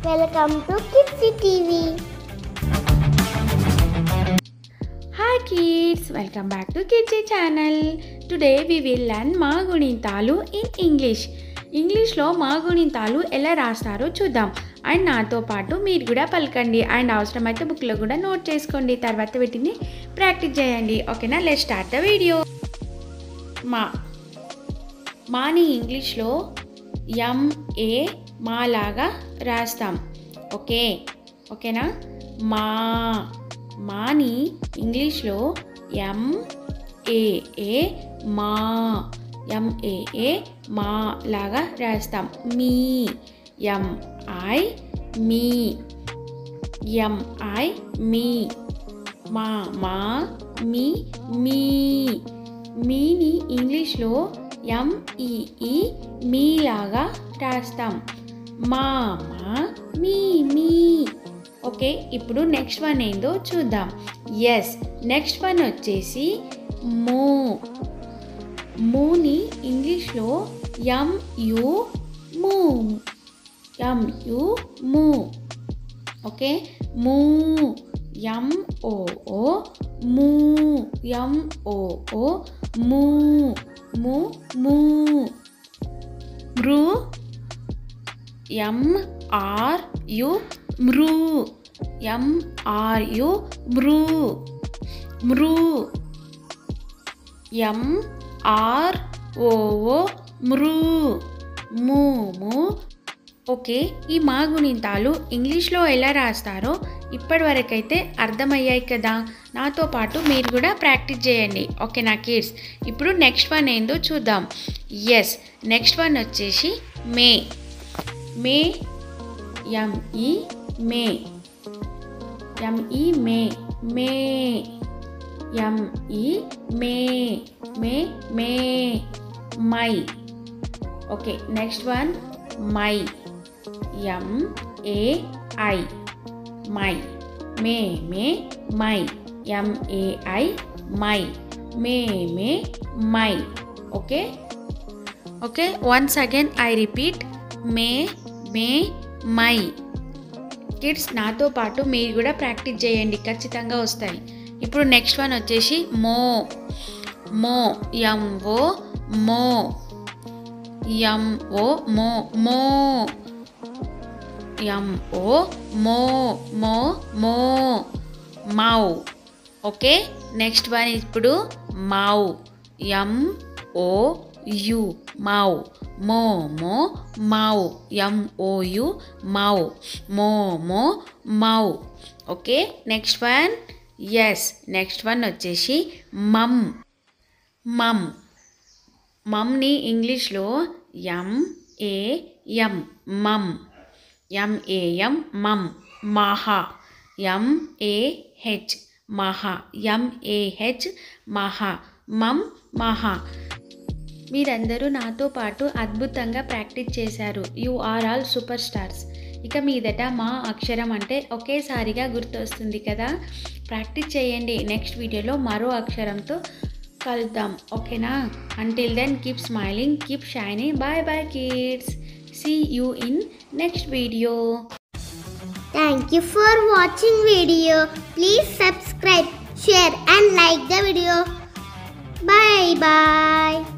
Welcome to Kidsy TV. Hi kids, welcome back to Kidsy channel. Today we will learn మా గుణింతాలు in English. ఇంగ్లీష్లో మా గుణింతాలు ఎలా రాస్తారో చూద్దాం. And నాతో పాటు మీరు కూడా పలకండి అండ్ అవసరమైతే బుక్లో కూడా నోట్ చేసుకోండి. తర్వాత వీటిని ప్రాక్టీస్ చేయండి. ఓకేనా? Let's start the video. మాని ఇంగ్లీష్లో MA మా లాగా రాస్తాం. ఓకేనా? మాని ఇంగ్లీష్లో MAA మా లాగా రాస్తాం. మీ MI మీ మా మీ మీని ఇంగ్లీష్లో MEE మీ లాగా రాస్తాం. మామా మీ. ఓకే, ఇప్పుడు నెక్స్ట్ వన్ ఏందో చూద్దాం. నెక్స్ట్ వన్ వచ్చేసి మూని ఇంగ్లీష్లో MU మూ. ఓకే, మూ MOO మూ. మృ MRU మృ. MROO మృ. ఓకే, ఈ మా గుణింతాలు ఇంగ్లీష్లో ఎలా రాస్తారో ఇప్పటివరకైతే అర్థమయ్యాయి కదా. నాతో పాటు మీరు కూడా ప్రాక్టీస్ చేయండి. ఓకేనా కిడ్స్? ఇప్పుడు నెక్స్ట్ వన్ ఏందో చూద్దాం. నెక్స్ట్ వన్ వచ్చేసి మే ME మై. ఓకే, నెక్స్ట్ వన్ మై MAI మై. మై MAI మై. Okay, once again I repeat మై. కిడ్స్ నాతో పాటు మీరు కూడా ప్రాక్టీస్ చేయండి, ఖచ్చితంగా వస్తాయి. ఇప్పుడు నెక్స్ట్ వన్ వచ్చేసి MO మౌ. ఓకే, నెక్స్ట్ వన్ ఇప్పుడు మౌ MOU మౌ. మౌ MOU మౌ. Okay, next one next one వచ్చేసి మమ్ని ఇంగ్లీష్లో MAM మహా. మహా. మీరందరూ నాతో పాటు అద్భుతంగా ప్రాక్టీస్ చేశారు. You are all super stars. ఇక మీదట మా అక్షరం అంటే ఒకేసారిగా గుర్తొస్తుంది కదా. ప్రాక్టీస్ చేయండి. నెక్స్ట్ వీడియోలో మరో అక్షరంతో కలుద్దాం. ఓకేనా? Until then keep smiling, keep shining. Bye kids. See you in next video. Thank you for watching video. Please subscribe, share and like the video. Bye.